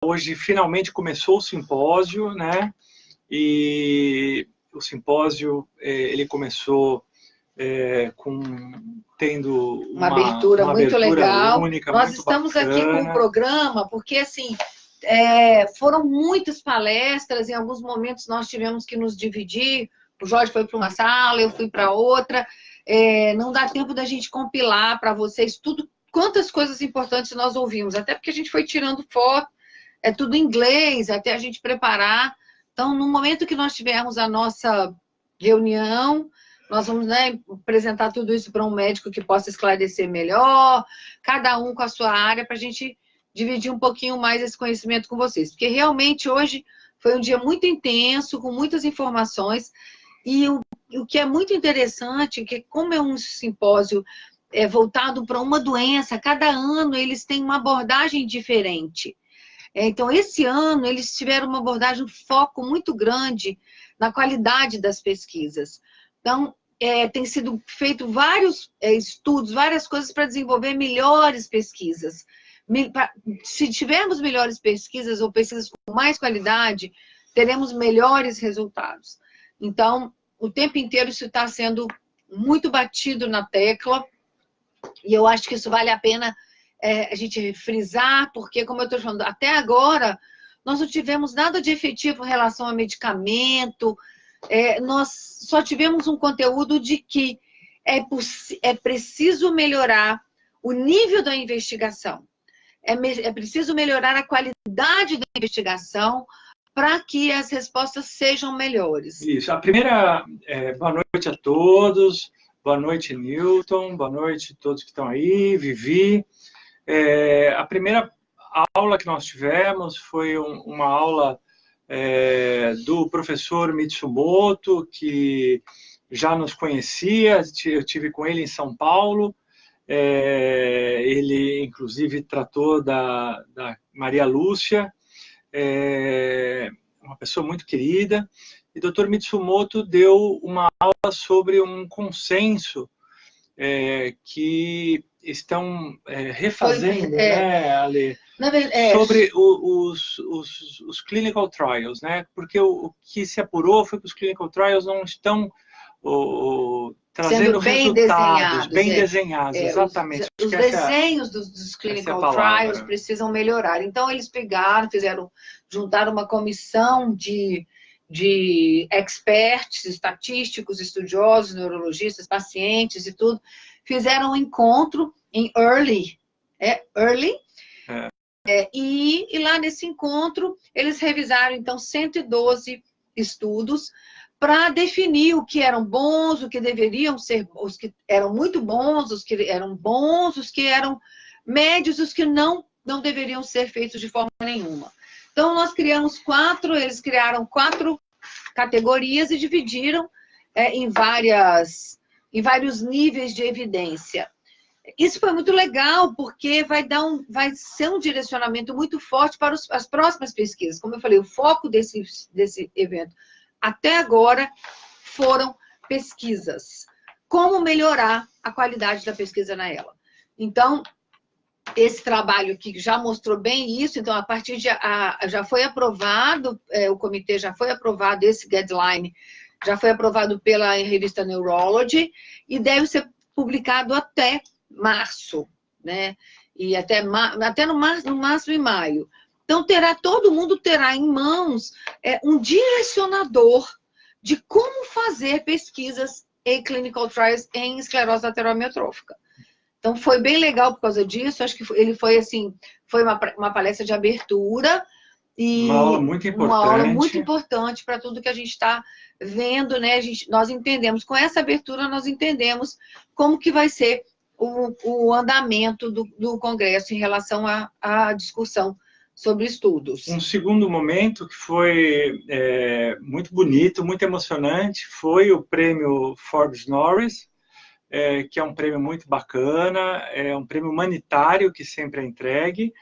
Hoje, finalmente, começou o simpósio, né? E o simpósio, ele começou tendo uma abertura muito legal. única, Nós muito estamos bacana. Aqui com um programa, porque, assim, foram muitas palestras, em alguns momentos nós tivemos que nos dividir, o Jorge foi para uma sala, eu fui para outra, não dá tempo da gente compilar para vocês tudo, quantas coisas importantes nós ouvimos, até porque a gente foi tirando foto, é tudo em inglês, até a gente preparar. Então, no momento que nós tivermos a nossa reunião, nós vamos, né, apresentar tudo isso para um médico que possa esclarecer melhor, cada um com a sua área, para a gente dividir um pouquinho mais esse conhecimento com vocês. Porque realmente hoje foi um dia muito intenso, com muitas informações, e o que é muito interessante é que, como é um simpósio voltado para uma doença, cada ano eles têm uma abordagem diferente. Então, esse ano, eles tiveram uma abordagem, um foco muito grande na qualidade das pesquisas. Então, tem sido feito vários estudos, várias coisas para desenvolver melhores pesquisas. Se tivermos melhores pesquisas ou pesquisas com mais qualidade, teremos melhores resultados. Então, o tempo inteiro isso está sendo muito batido na tecla, e eu acho que isso vale a pena a gente frisar, porque, como eu estou falando, até agora, nós não tivemos nada de efetivo em relação a medicamento, nós só tivemos um conteúdo de que é preciso melhorar o nível da investigação, é preciso melhorar a qualidade da investigação para que as respostas sejam melhores. Isso. A primeira, boa noite a todos, boa noite, Newton, boa noite a todos que estão aí, Vivi. A primeira aula que nós tivemos foi uma aula do professor Mitsumoto, que já nos conhecia, eu tive com ele em São Paulo, ele inclusive tratou da Maria Lúcia, uma pessoa muito querida, e o Dr. Mitsumoto deu uma aula sobre um consenso que estão refazendo, né, Ale? Sobre os clinical trials, né? Porque o que se apurou foi que os clinical trials não estão trazendo resultados bem desenhados, exatamente. Os desenhos dos clinical trials precisam melhorar. Então, eles pegaram, juntaram uma comissão de experts, estatísticos, estudiosos, neurologistas, pacientes e tudo, fizeram um encontro em Early, e lá nesse encontro, eles revisaram, então, 112 estudos para definir o que eram bons, o que deveriam ser, os que eram muito bons, os que eram bons, os que eram médios, os que não deveriam ser feitos de forma nenhuma. Então, nós criamos eles criaram 4 categorias e dividiram em vários níveis de evidência. Isso foi muito legal, porque vai ser um direcionamento muito forte para as próximas pesquisas. Como eu falei, o foco desse evento até agora foram pesquisas. Como melhorar a qualidade da pesquisa na ela. Então, esse trabalho aqui já mostrou bem isso, então, a partir já foi aprovado, o comitê já foi aprovado, esse guideline já foi aprovado pela revista Neurology, e deve ser publicado até março, né? E até no máximo em maio. Então, todo mundo terá em mãos um direcionador de como fazer pesquisas em clinical trials em esclerose lateral amiotrófica. Então, foi bem legal por causa disso. Acho que ele foi, assim, foi uma palestra de abertura e uma aula muito importante para tudo que a gente está vendo, né? Nós entendemos, com essa abertura, nós entendemos como que vai ser o andamento do Congresso em relação à discussão sobre estudos. Um segundo momento que foi muito bonito, muito emocionante, foi o prêmio Forbes Norris, que é um prêmio muito bacana, é um prêmio humanitário que sempre é entregue,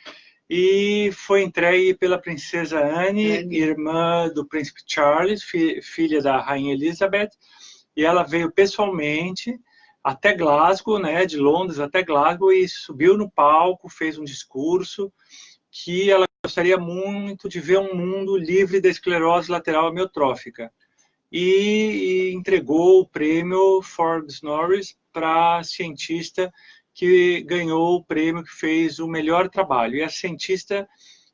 e foi entregue pela princesa Anne, irmã do príncipe Charles, filha da rainha Elizabeth, e ela veio pessoalmente até Glasgow, né, de Londres até Glasgow, e subiu no palco, fez um discurso que ela gostaria muito de ver um mundo livre da esclerose lateral amiotrófica. E entregou o prêmio Forbes Norris para a cientista que ganhou o prêmio, que fez o melhor trabalho. E a cientista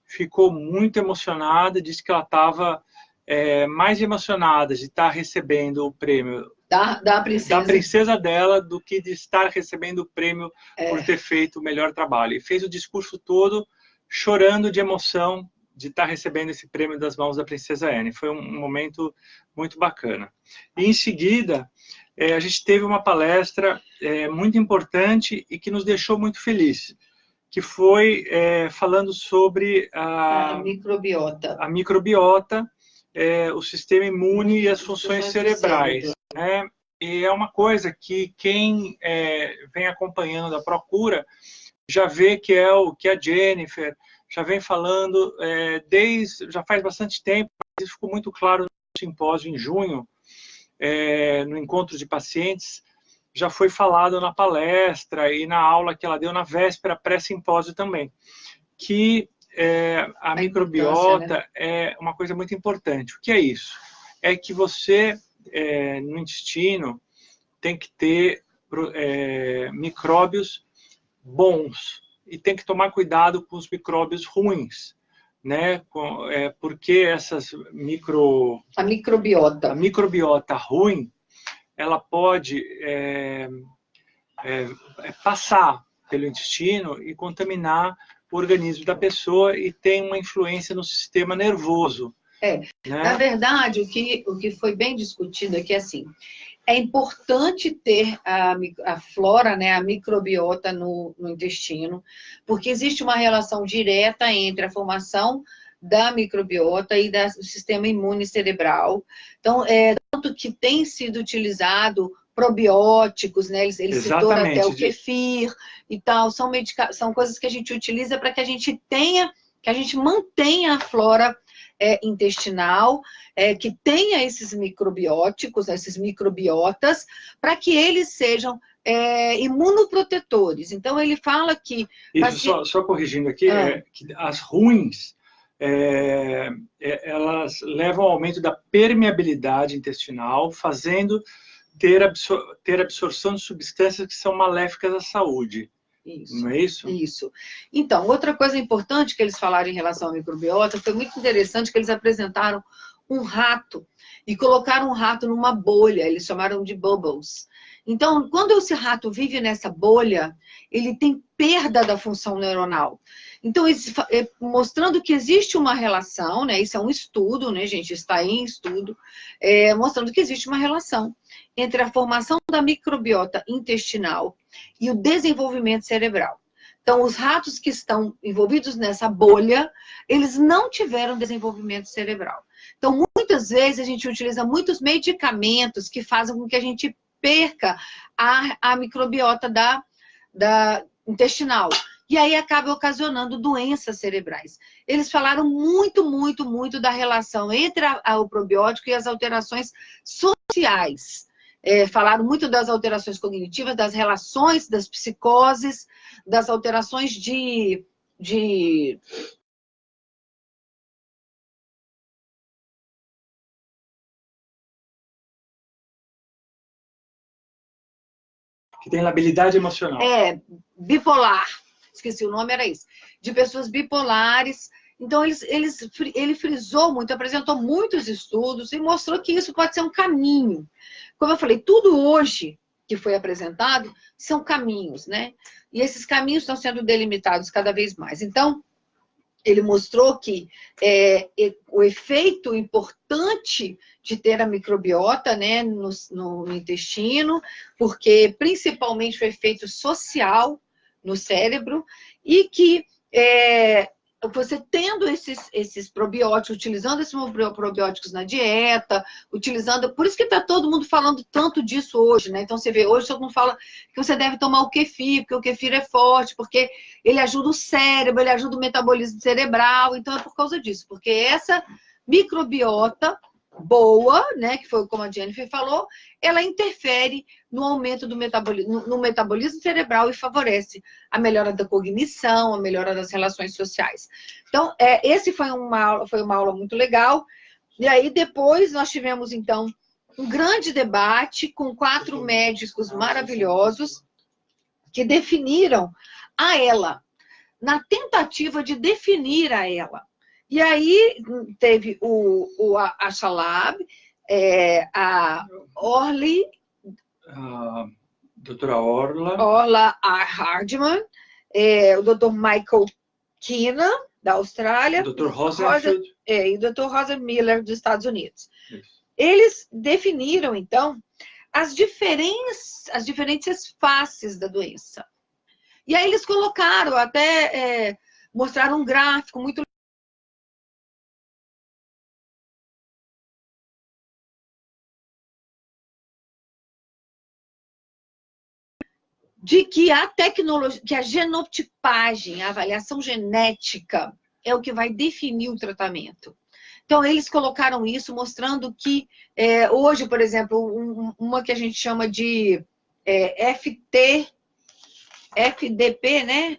ficou muito emocionada, disse que ela estava mais emocionada de estar recebendo o prêmio da princesa dela do que de estar recebendo o prêmio por ter feito o melhor trabalho. E fez o discurso todo chorando de emoção de estar recebendo esse prêmio das mãos da princesa Anne. Foi um momento muito bacana. E em seguida, a gente teve uma palestra muito importante e que nos deixou muito felizes, que foi falando sobre a microbiota. A microbiota, o sistema imune e as funções cerebrais. Né? E é uma coisa que quem vem acompanhando a Procura já vê que é o que a Jennifer já vem falando já faz bastante tempo, mas isso ficou muito claro no simpósio em junho, no encontro de pacientes, já foi falado na palestra e na aula que ela deu na véspera, pré-simpósio também, que a microbiota, né, é uma coisa muito importante. O que é isso? É que você, no intestino, tem que ter micróbios bons e tem que tomar cuidado com os micróbios ruins, né? Porque essas a microbiota ruim, ela pode passar pelo intestino e contaminar o organismo da pessoa e tem uma influência no sistema nervoso. Né? Na verdade, o que foi bem discutido aqui é assim, é importante ter a flora, né, a microbiota no intestino, porque existe uma relação direta entre a formação da microbiota e do sistema imune cerebral. Então, tanto que tem sido utilizado probióticos, né? Ele citou até o kefir e tal, são coisas que a gente utiliza para que a gente mantenha a flora intestinal, que tenha esses microbióticos, esses microbiotas, para que eles sejam imunoprotetores. Então, ele fala que... Isso, só corrigindo aqui, que as ruins, elas levam ao aumento da permeabilidade intestinal, fazendo ter absorção de substâncias que são maléficas à saúde. Isso, não é isso? Isso. Então, outra coisa importante que eles falaram em relação à microbiota, foi muito interessante que eles apresentaram um rato e colocaram um rato numa bolha, eles chamaram de bubbles. Então, quando esse rato vive nessa bolha, ele tem perda da função neuronal. Então, mostrando que existe uma relação, né? Isso é um estudo, né, gente? Está em estudo, mostrando que existe uma relação entre a formação da microbiota intestinal e o desenvolvimento cerebral. Então, os ratos que estão envolvidos nessa bolha, eles não tiveram desenvolvimento cerebral. Então, muitas vezes, a gente utiliza muitos medicamentos que fazem com que a gente perca a microbiota da intestinal. E aí acaba ocasionando doenças cerebrais. Eles falaram muito, muito, muito da relação entre o probiótico e as alterações sociais. Falaram muito das alterações cognitivas, das relações, das psicoses, das alterações de... Que tem labilidade emocional. Bipolar. Esqueci o nome, era isso. De pessoas bipolares. Então, ele frisou muito, apresentou muitos estudos e mostrou que isso pode ser um caminho. Como eu falei, tudo hoje que foi apresentado são caminhos, né? E esses caminhos estão sendo delimitados cada vez mais. Então, ele mostrou que o efeito importante de ter a microbiota, né, no intestino, porque principalmente o efeito social no cérebro, e que você tendo esses probióticos, utilizando esses probióticos na dieta, por isso que está todo mundo falando tanto disso hoje, né? Então você vê, hoje todo mundo fala que você deve tomar o kefir, porque o kefir é forte, porque ele ajuda o cérebro, ele ajuda o metabolismo cerebral, então é por causa disso, porque essa microbiota boa, né, que foi como a Jennifer falou, ela interfere no aumento do metabolismo cerebral e favorece a melhora da cognição, a melhora das relações sociais. Então, esse foi uma aula muito legal. E aí, depois, nós tivemos, então, um grande debate com 4 médicos maravilhosos que definiram a ela, na tentativa de definir a ela. E aí teve a Shalab, a Orly, a doutora Orla Hardman, o doutor Michael Keenan, da Austrália, o doutor Rosenfield e o doutor Roger Miller, dos Estados Unidos. Isso. Eles definiram, então, as diferentes faces da doença. E aí eles colocaram, até mostraram um gráfico muito de que a tecnologia, que a genotipagem, a avaliação genética, é o que vai definir o tratamento. Então, eles colocaram isso, mostrando que hoje, por exemplo, uma que a gente chama de FDP, né?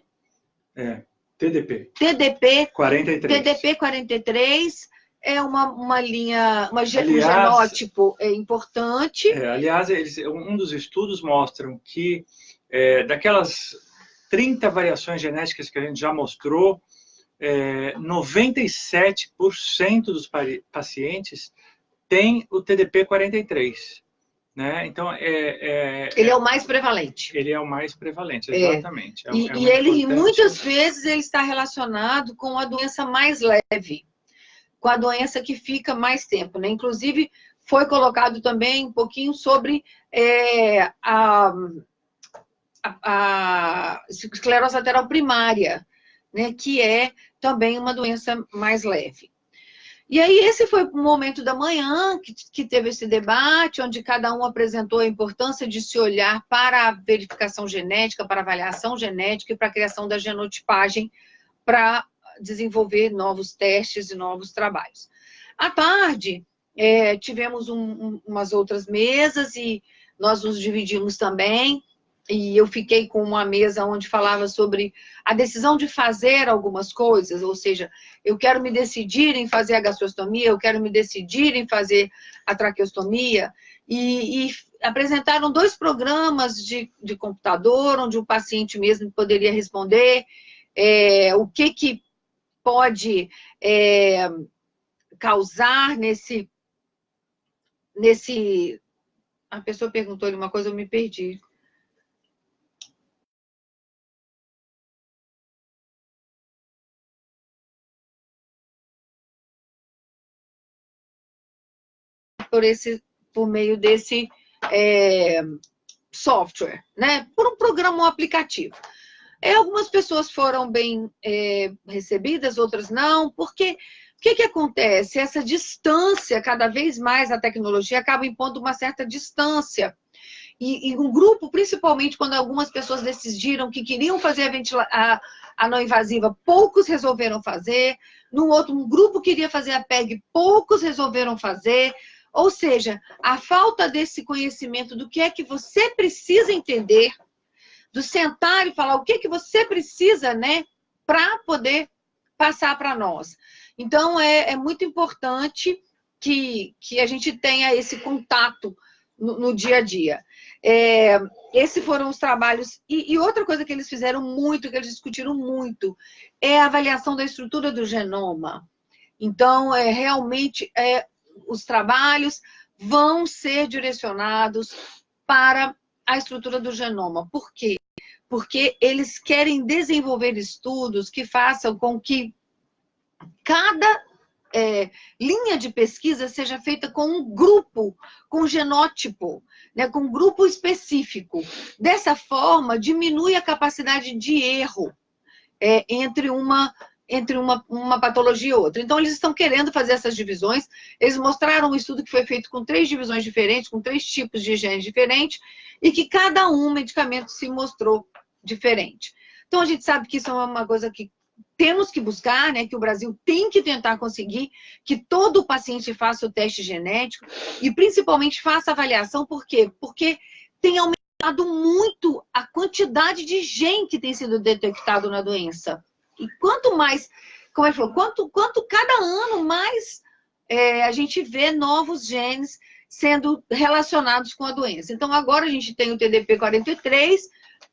TDP. TDP 43. TDP 43 é uma linha, um genótipo importante. Aliás, um dos estudos mostram que daquelas 30 variações genéticas que a gente já mostrou, 97% dos pacientes têm o TDP 43. Né? Então, ele é o mais prevalente. Ele é o mais prevalente, exatamente. E ele, muitas vezes, ele está relacionado com a doença mais leve, com a doença que fica mais tempo. Né? Inclusive, foi colocado também um pouquinho sobre a esclerose lateral primária, né? Que é também uma doença mais leve. E aí, esse foi o momento da manhã que teve esse debate, onde cada um apresentou a importância de se olhar para a verificação genética, para a avaliação genética e para a criação da genotipagem para desenvolver novos testes e novos trabalhos. À tarde, tivemos umas outras mesas e nós nos dividimos também. E eu fiquei com uma mesa onde falava sobre a decisão de fazer algumas coisas, ou seja, eu quero me decidir em fazer a gastrostomia, eu quero me decidir em fazer a traqueostomia, e apresentaram 2 programas de computador, onde o paciente mesmo poderia responder o que pode causar nesse... A pessoa perguntou-lhe uma coisa, eu me perdi. Por meio desse software, né? Por um programa, um aplicativo. Algumas pessoas foram bem recebidas, outras não, porque o que acontece? Essa distância, cada vez mais a tecnologia acaba impondo uma certa distância. E um grupo, principalmente quando algumas pessoas decidiram que queriam fazer a não invasiva, poucos resolveram fazer. No outro, um grupo queria fazer a PEG, poucos resolveram fazer. Ou seja, a falta desse conhecimento do que é que você precisa entender, do sentar e falar o que é que você precisa, né, para poder passar para nós. Então, é muito importante que a gente tenha esse contato no dia a dia. Esses foram os trabalhos. E outra coisa que eles fizeram muito, que eles discutiram muito, é a avaliação da estrutura do genoma. Então, realmente, os trabalhos vão ser direcionados para a estrutura do genoma. Por quê? Porque eles querem desenvolver estudos que façam com que cada linha de pesquisa seja feita com um grupo, com um genótipo, né, com um grupo específico. Dessa forma, diminui a capacidade de erro entre uma patologia e outra. Então, eles estão querendo fazer essas divisões. Eles mostraram um estudo que foi feito com 3 divisões diferentes, com 3 tipos de genes diferentes, e que cada medicamento se mostrou diferente. Então, a gente sabe que isso é uma coisa que temos que buscar, né, que o Brasil tem que tentar conseguir que todo paciente faça o teste genético e principalmente faça avaliação. Por quê? Porque tem aumentado muito a quantidade de gene que tem sido detectado na doença. E quanto mais, como ele falou, quanto cada ano mais a gente vê novos genes sendo relacionados com a doença. Então, agora a gente tem o TDP-43,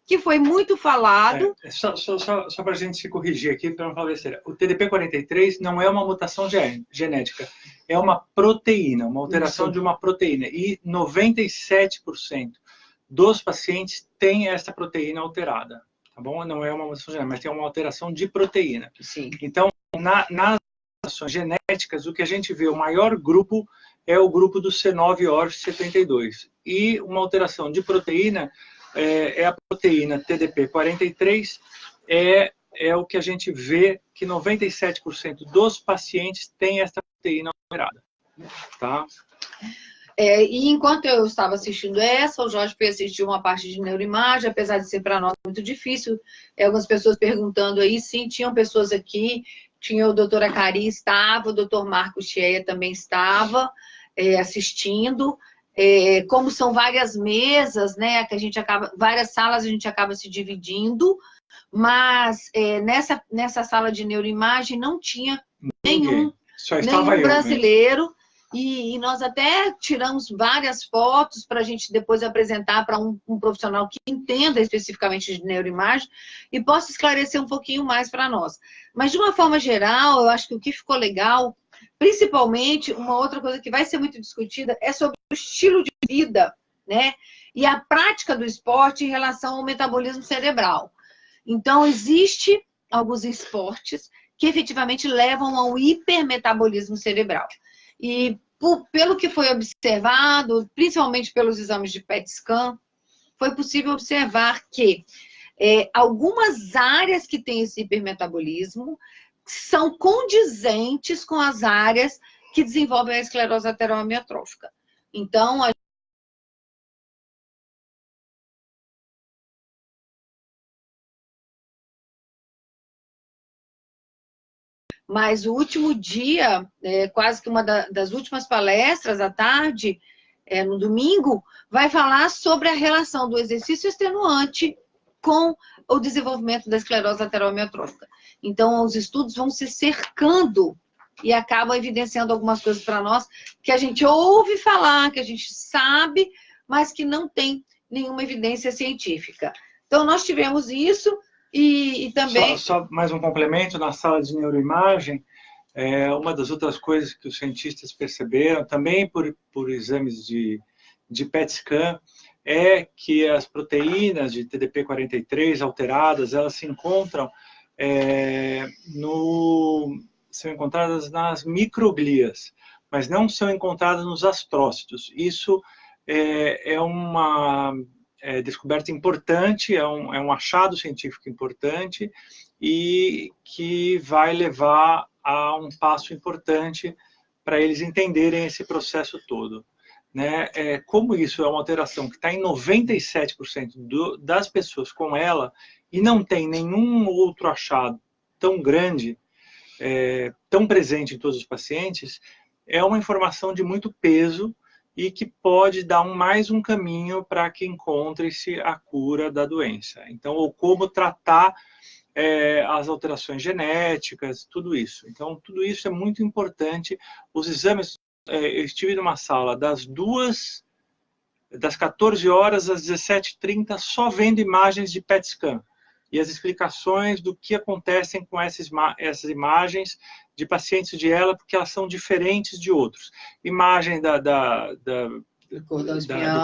que foi muito falado. Só para a gente se corrigir aqui, para não falar besteira. O TDP-43 não é uma mutação genética, é uma proteína, uma alteração de uma proteína. E 97% dos pacientes têm essa proteína alterada, tá bom? Não é uma mutação genética, mas tem uma alteração de proteína. Sim. Então, nas mutações genéticas, o que a gente vê, o maior grupo é o grupo do C9orf72. E uma alteração de proteína é a proteína TDP-43, é o que a gente vê que 97% dos pacientes têm essa proteína alterada. Tá? E enquanto eu estava assistindo essa, o Jorge foi assistir uma parte de neuroimagem, apesar de ser para nós muito difícil. Algumas pessoas perguntando aí, sim, tinham pessoas aqui, tinha o doutor Acari estava, o doutor Marcos Cheia também estava assistindo. Como são várias mesas, né, que a gente várias salas a gente acaba se dividindo, mas nessa sala de neuroimagem não tinha nenhum brasileiro. E nós até tiramos várias fotos para a gente depois apresentar para um profissional que entenda especificamente de neuroimagem e possa esclarecer um pouquinho mais para nós. Mas, de uma forma geral, eu acho que o que ficou legal, principalmente, uma outra coisa que vai ser muito discutida é sobre o estilo de vida, né? E a prática do esporte em relação ao metabolismo cerebral. Então, existe alguns esportes que efetivamente levam ao hipermetabolismo cerebral. E pelo que foi observado, principalmente pelos exames de PET scan, foi possível observar que algumas áreas que têm esse hipermetabolismo são condizentes com as áreas que desenvolvem a esclerose lateral amiotrófica. Então, mas o último dia, quase que uma das últimas palestras à tarde, no domingo, vai falar sobre a relação do exercício extenuante com o desenvolvimento da esclerose lateral amiotrófica. Então, os estudos vão se cercando e acabam evidenciando algumas coisas para nós que a gente ouve falar, que a gente sabe, mas que não tem nenhuma evidência científica. Então, nós tivemos isso. E também... Só mais um complemento, na sala de neuroimagem, uma das outras coisas que os cientistas perceberam, também por exames de PET scan, é que as proteínas de TDP-43 alteradas, elas se encontram, são encontradas nas microglias, mas não são encontradas nos astrócitos. Isso é uma... descoberta importante, é um achado científico importante e que vai levar a um passo importante para eles entenderem esse processo todo. Né? Como isso é uma alteração que está em 97% das pessoas com ela e não tem nenhum outro achado tão grande, tão presente em todos os pacientes, é uma informação de muito peso e que pode dar mais um caminho para que encontre-se a cura da doença. Então, ou como tratar as alterações genéticas, tudo isso. Então, tudo isso é muito importante. Os exames, eu estive numa sala das 14 horas às 17h30, só vendo imagens de PET scan. E as explicações do que acontecem com essas imagens de pacientes de ELA, porque elas são diferentes de outros. Imagem do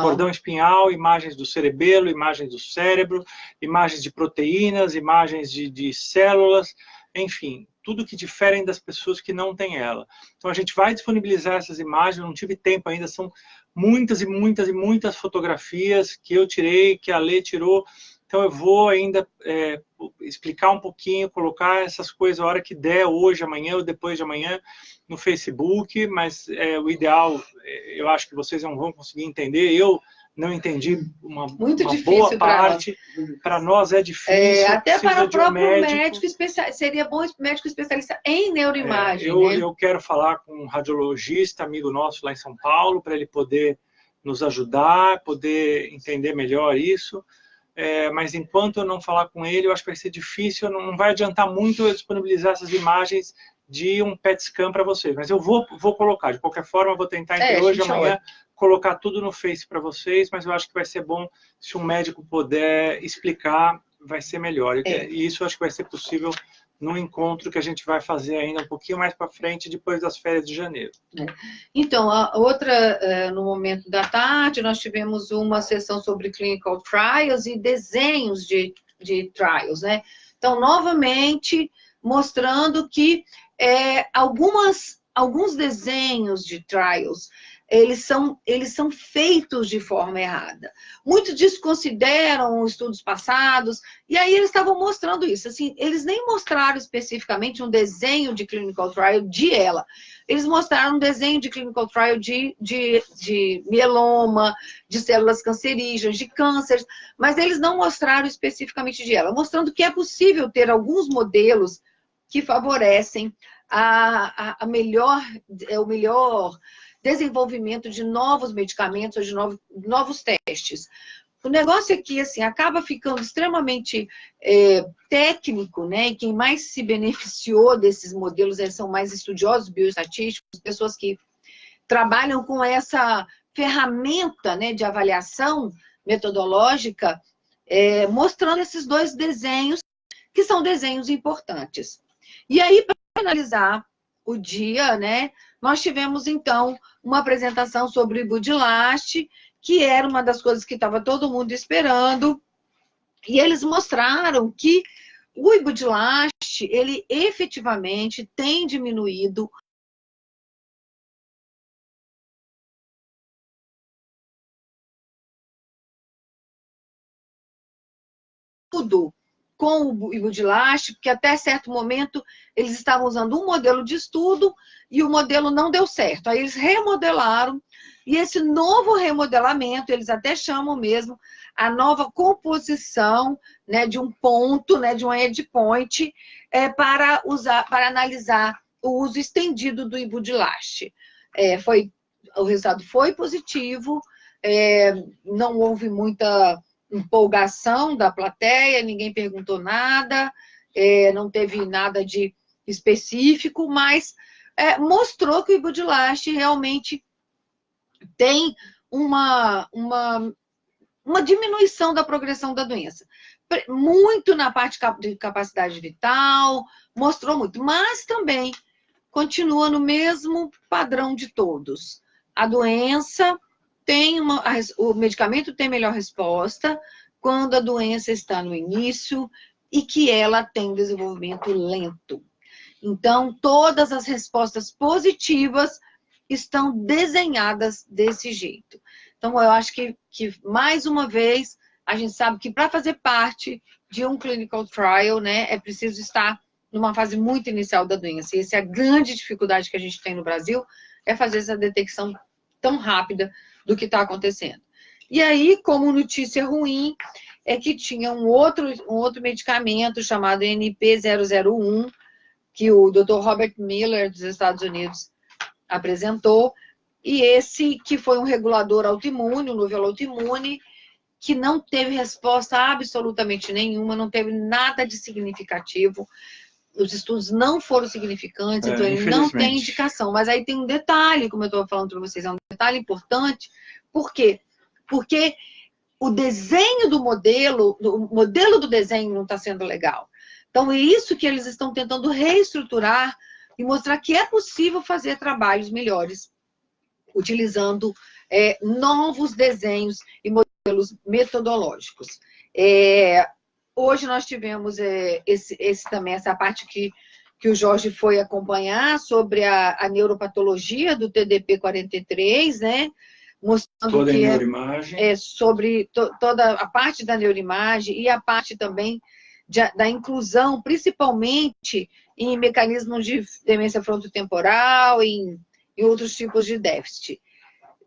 cordão espinhal, imagens do cerebelo, imagens do cérebro, imagens de proteínas, imagens de células, enfim, tudo que diferem das pessoas que não têm ELA. Então, a gente vai disponibilizar essas imagens, não tive tempo ainda, são muitas e muitas e muitas fotografias que eu tirei, que a Lê tirou. Então, eu vou ainda explicar um pouquinho, colocar essas coisas a hora que der, hoje, amanhã ou depois de amanhã, no Facebook, mas o ideal, eu acho que vocês não vão conseguir entender. Eu não entendi uma difícil boa parte. Para nós é difícil. Até para o próprio médico especialista. Seria bom médico especialista em neuroimagem. Eu quero falar com um radiologista, amigo nosso lá em São Paulo, para ele poder nos ajudar, poder entender melhor isso. Mas enquanto eu não falar com ele, eu acho que vai ser difícil, não vai adiantar muito eu disponibilizar essas imagens de um PET scan para vocês. Mas eu vou colocar, de qualquer forma, eu vou tentar entre hoje e amanhã colocar tudo no Face para vocês, mas eu acho que vai ser bom se um médico puder explicar, vai ser melhor. E isso eu acho que vai ser possível no encontro que a gente vai fazer ainda um pouquinho mais para frente, depois das férias de janeiro. Então, a outra, no momento da tarde, nós tivemos uma sessão sobre clinical trials e desenhos de trials, né? Então, novamente, mostrando que alguns desenhos de trials, eles são feitos de forma errada. Muitos desconsideram estudos passados, e aí eles estavam mostrando isso. Assim, eles nem mostraram especificamente um desenho de clinical trial de ela. Eles mostraram um desenho de clinical trial de mieloma, de células cancerígenas, de cânceres, mas eles não mostraram especificamente de ela, mostrando que é possível ter alguns modelos que favorecem o melhor desenvolvimento de novos medicamentos ou de novos testes. O negócio é que, assim, acaba ficando extremamente técnico, né? E quem mais se beneficiou desses modelos são mais estudiosos bioestatísticos, pessoas que trabalham com essa ferramenta, né, de avaliação metodológica, mostrando esses dois desenhos, que são desenhos importantes. E aí, para finalizar o dia, né, nós tivemos, então, uma apresentação sobre o Ibudilaste, que era uma das coisas que estava todo mundo esperando, e eles mostraram que o Ibudilaste, ele efetivamente tem diminuído tudo com o Ibudilaste, porque até certo momento eles estavam usando um modelo de estudo e o modelo não deu certo. Aí eles remodelaram, e esse novo remodelamento, eles até chamam mesmo a nova composição, né, de um ponto, né, de um endpoint, para analisar o uso estendido do Ibudilaste. O resultado foi positivo, não houve muita empolgação da plateia, ninguém perguntou nada, não teve nada de específico, mas mostrou que o Ibudilaste realmente tem uma diminuição da progressão da doença. Muito na parte de capacidade vital, mostrou muito, mas também continua no mesmo padrão de todos. A doença o medicamento tem melhor resposta quando a doença está no início e que ela tem um desenvolvimento lento. Então, todas as respostas positivas estão desenhadas desse jeito. Então, eu acho que mais uma vez, a gente sabe que para fazer parte de um clinical trial, né, é preciso estar numa fase muito inicial da doença. E essa é a grande dificuldade que a gente tem no Brasil, é fazer essa detecção tão rápida do que está acontecendo. E aí, como notícia ruim, é que tinha um outro medicamento chamado NP001, que o Dr. Robert Miller, dos Estados Unidos, apresentou, e esse que foi um regulador autoimune, um novel autoimune, que não teve resposta absolutamente nenhuma, não teve nada de significativo, os estudos não foram significantes, então ele não tem indicação. Mas aí tem um detalhe, como eu estou falando para vocês, é um detalhe importante. Por quê? Porque o desenho do modelo do desenho não está sendo legal. Então, é isso que eles estão tentando reestruturar e mostrar que é possível fazer trabalhos melhores, utilizando novos desenhos e modelos metodológicos. Hoje nós tivemos também essa parte que o Jorge foi acompanhar sobre a neuropatologia do TDP-43, né? Mostrando toda que a neuroimagem. Sobre toda a parte da neuroimagem e a parte também da inclusão, principalmente em mecanismos de demência frontotemporal, em outros tipos de déficit.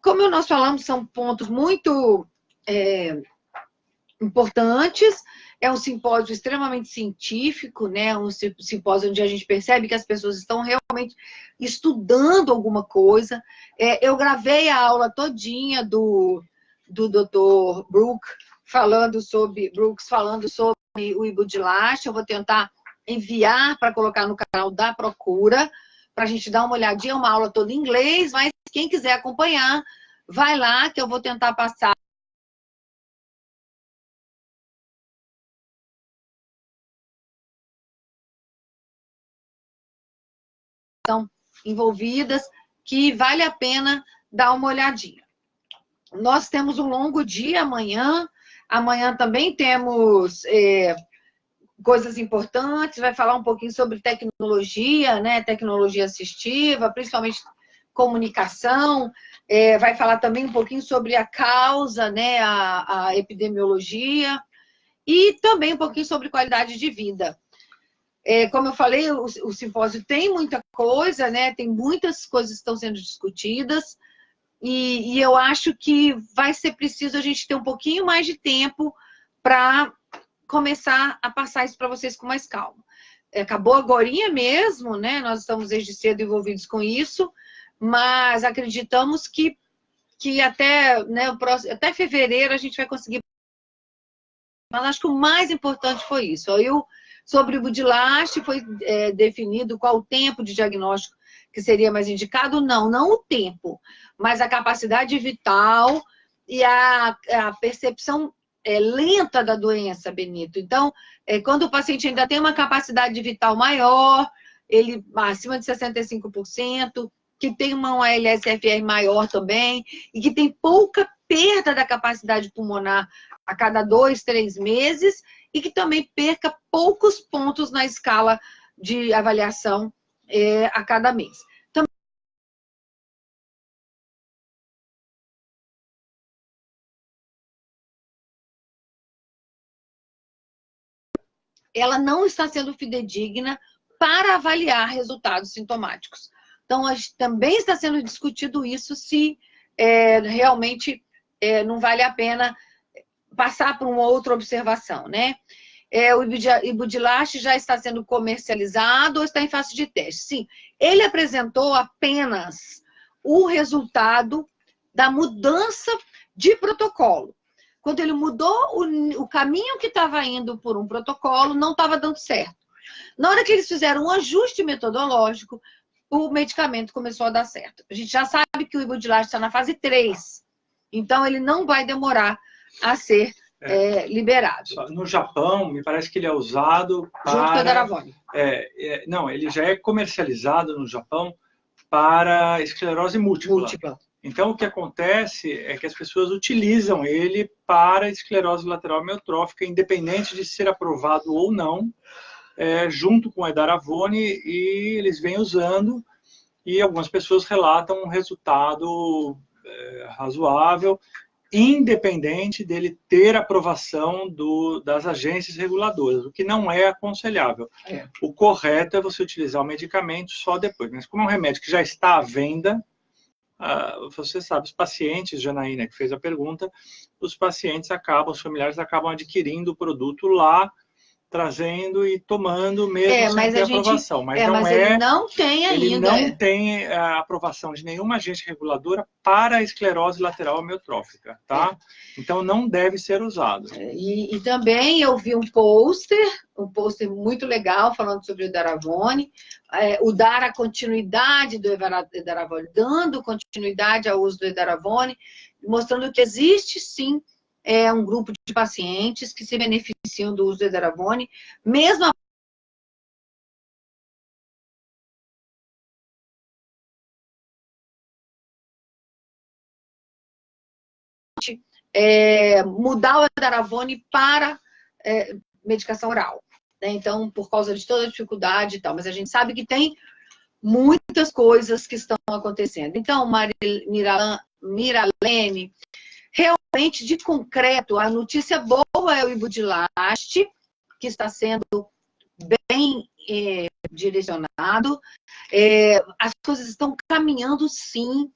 Como nós falamos, são pontos muito importantes. É um simpósio extremamente científico, né? Um simpósio onde a gente percebe que as pessoas estão realmente estudando alguma coisa. Eu gravei a aula todinha do Dr. Brooks falando sobre o Ibudilaste. Eu vou tentar enviar para colocar no canal da Procura, para a gente dar uma olhadinha. É uma aula toda em inglês, mas quem quiser acompanhar, vai lá que eu vou tentar passar envolvidas, que vale a pena dar uma olhadinha. Nós temos um longo dia amanhã. Amanhã também temos coisas importantes. Vai falar um pouquinho sobre tecnologia, né? Tecnologia assistiva, principalmente comunicação. Vai falar também um pouquinho sobre a causa, né? A epidemiologia. E também um pouquinho sobre qualidade de vida. Como eu falei, o simpósio tem muita coisa, né? Tem muitas coisas que estão sendo discutidas. E eu acho que vai ser preciso a gente ter um pouquinho mais de tempo para começar a passar isso para vocês com mais calma. Acabou agorinha mesmo, né? Nós estamos desde cedo envolvidos com isso, mas acreditamos que até, né, até fevereiro a gente vai conseguir. Mas acho que o mais importante foi isso. Sobre o Ibudilaste, foi definido qual o tempo de diagnóstico que seria mais indicado. Não o tempo, mas a capacidade vital e a percepção lenta da doença, Benito. Então, quando o paciente ainda tem uma capacidade vital maior, ele acima de 65%, que tem uma ALSFR maior também, e que tem pouca perda da capacidade pulmonar a cada 2, 3 meses, e que também perca poucos pontos na escala de avaliação a cada mês. Ela não está sendo fidedigna para avaliar resultados sintomáticos. Então, também está sendo discutido isso, se realmente não vale a pena passar por uma outra observação, né? O Ibudilaste já está sendo comercializado ou está em fase de teste? Sim, ele apresentou apenas o resultado da mudança de protocolo. Quando ele mudou o caminho que estava indo por um protocolo, não estava dando certo. Na hora que eles fizeram um ajuste metodológico, o medicamento começou a dar certo. A gente já sabe que o Ibudilaste está na fase 3, então ele não vai demorar a ser liberado. No Japão, me parece que ele é usado para... Junto com o Edaravone. Não, ele já é comercializado no Japão para esclerose múltipla. Então, o que acontece é que as pessoas utilizam ele para esclerose lateral amiotrófica, independente de ser aprovado ou não, junto com o Edaravone, e eles vêm usando, e algumas pessoas relatam um resultado razoável, independente dele ter aprovação das agências reguladoras, o que não é aconselhável. O correto é você utilizar o medicamento só depois. Mas como é um remédio que já está à venda, você sabe, os pacientes, Janaína, que fez a pergunta, os familiares acabam adquirindo o produto lá, trazendo e tomando mesmo sem ter aprovação. Mas ele não tem ainda. Ele não tem a aprovação de nenhuma agência reguladora para a esclerose lateral amiotrófica, tá? Então não deve ser usado. E também eu vi um pôster muito legal falando sobre o Edaravone, dar a continuidade do Edaravone, dando continuidade ao uso do Edaravone, mostrando que existe sim um grupo de pacientes que se beneficiam do uso do Edaravone, mesmo mudar o Edaravone para medicação oral, né? Então, por causa de toda a dificuldade e tal, mas a gente sabe que tem muitas coisas que estão acontecendo. Então, Miralene, realmente, de concreto, a notícia boa é o Ibudilaste, que está sendo bem direcionado. As coisas estão caminhando, sim.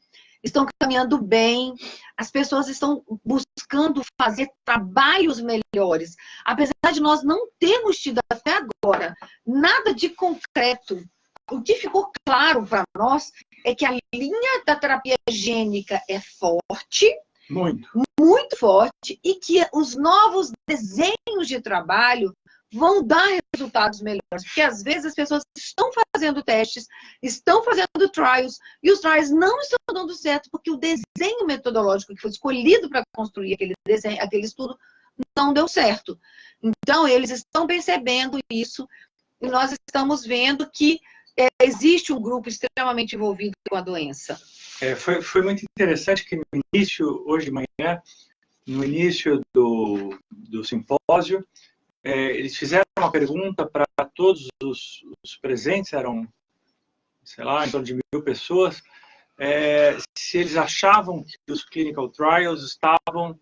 estão caminhando bem, as pessoas estão buscando fazer trabalhos melhores. Apesar de nós não termos tido até agora nada de concreto, o que ficou claro para nós é que a linha da terapia gênica é forte, muito forte, e que os novos desenhos de trabalho vão dar resultados melhores. Porque às vezes as pessoas estão fazendo testes, estão fazendo trials, e os trials não estão dando certo, porque o desenho metodológico que foi escolhido para construir aquele desenho, aquele estudo, não deu certo. Então, eles estão percebendo isso, e nós estamos vendo que existe um grupo extremamente envolvido com a doença. Foi muito interessante que no início, hoje de manhã, no início do simpósio, eles fizeram uma pergunta para todos os presentes, eram, sei lá, em torno de 1000 pessoas, se eles achavam que os clinical trials estavam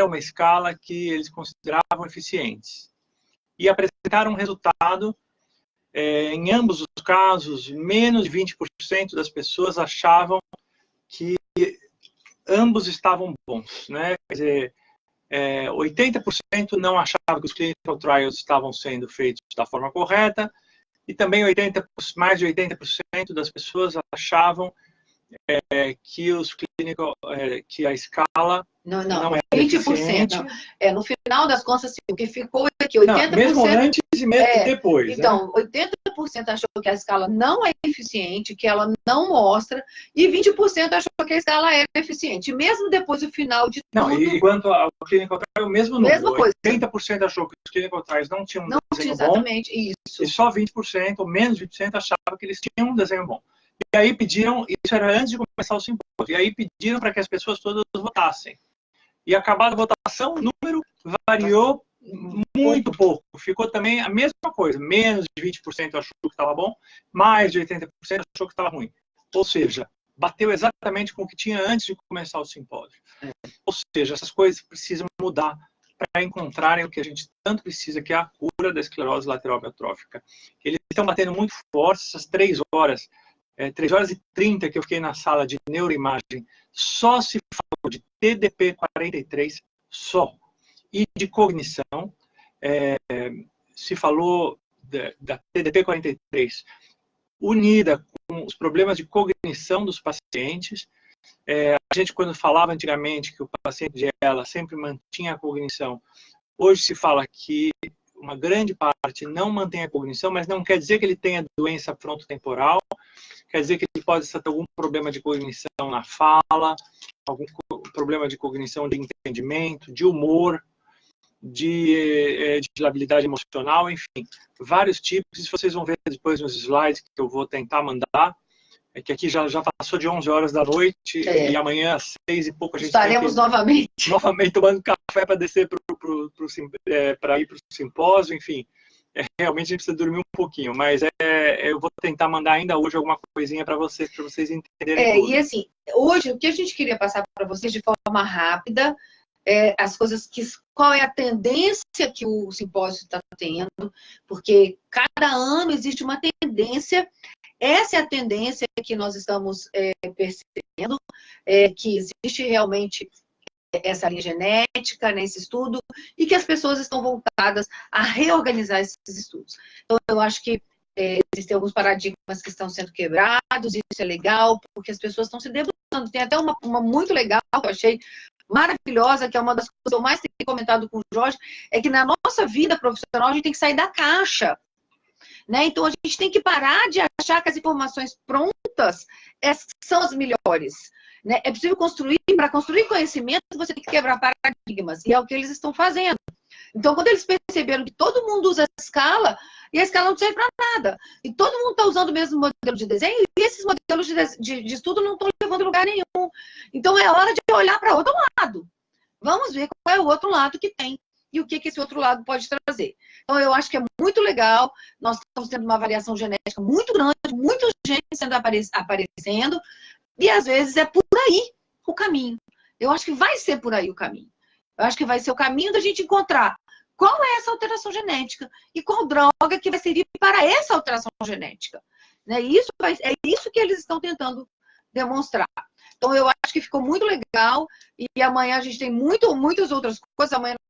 uma escala que eles consideravam eficientes. E apresentaram um resultado, em ambos os casos, menos de 20% das pessoas achavam que ambos estavam bons, né? Quer dizer, 80% não achavam que os clinical trials estavam sendo feitos da forma correta, e também mais de 80% das pessoas achavam que os clinical, que a escala não é 20%. Não. No final das contas, assim, o que ficou é que 80%... Não, mesmo antes e mesmo depois. Então, né? 80% achou que a escala não é eficiente, que ela não mostra, e 20% achou que a escala era eficiente. Mesmo depois do final de tudo... Não, e quanto ao clinical trial, o mesmo número. Mesma coisa. 80% achou que os clinical trials não tinham um desenho exatamente bom, isso. E só 20%, ou menos 20%, achavam que eles tinham um desenho bom. E aí pediram, isso era antes de começar o simpósio, e aí pediram para que as pessoas todas votassem. E acabada a votação, o número variou muito pouco. Ficou também a mesma coisa. Menos de 20% achou que estava bom, mais de 80% achou que estava ruim. Ou seja, bateu exatamente com o que tinha antes de começar o simpósio. Ou seja, essas coisas precisam mudar para encontrarem o que a gente tanto precisa, que é a cura da esclerose lateral amiotrófica. Eles estão batendo muito forte essas 3 horas. 3 horas e 30 que eu fiquei na sala de neuroimagem, só se falou de TDP-43, só. E de cognição, se falou da TDP-43 unida com os problemas de cognição dos pacientes. A gente, quando falava antigamente que o paciente de ELA sempre mantinha a cognição, hoje se fala que uma grande parte não mantém a cognição, mas não quer dizer que ele tenha doença frontotemporal, quer dizer que ele pode ter algum problema de cognição na fala, algum problema de cognição de entendimento, de humor, de habilidade emocional, enfim, vários tipos. Isso vocês vão ver depois nos slides que eu vou tentar mandar, que aqui já passou de 11 horas da noite, e amanhã às 6 e pouco a gente estaremos novamente tomando café para descer para ir para o simpósio, enfim. Realmente a gente precisa dormir um pouquinho, mas eu vou tentar mandar ainda hoje alguma coisinha para vocês entenderem tudo. E assim, hoje o que a gente queria passar para vocês de forma rápida, as coisas qual é a tendência que o simpósio está tendo, porque cada ano existe uma tendência. Essa é a tendência que nós estamos percebendo, que existe realmente essa linha genética nesse estudo, e que as pessoas estão voltadas a reorganizar esses estudos. Então, eu acho que existem alguns paradigmas que estão sendo quebrados, e isso é legal, porque as pessoas estão se debruçando. Tem até uma muito legal, que eu achei maravilhosa, que é uma das coisas que eu mais tenho comentado com o Jorge, é que na nossa vida profissional a gente tem que sair da caixa. Né? Então, a gente tem que parar de achar que as informações prontas são as melhores. Né? É possível construir, para construir conhecimento, você tem que quebrar paradigmas, e é o que eles estão fazendo. Então, quando eles perceberam que todo mundo usa a escala, e a escala não serve para nada, e todo mundo está usando o mesmo modelo de desenho, e esses modelos de estudo não estão levando a lugar nenhum. Então, é hora de olhar para outro lado. Vamos ver qual é o outro lado que tem, e o que esse outro lado pode trazer. Então, eu acho que é muito legal. Nós estamos tendo uma variação genética muito grande, muitos genes sendo aparecendo, e às vezes é por aí o caminho. Eu acho que vai ser por aí o caminho. Eu acho que vai ser o caminho da gente encontrar qual é essa alteração genética e qual droga que vai servir para essa alteração genética. Né? É isso que eles estão tentando demonstrar. Então, eu acho que ficou muito legal e amanhã a gente tem muitas outras coisas. Amanhã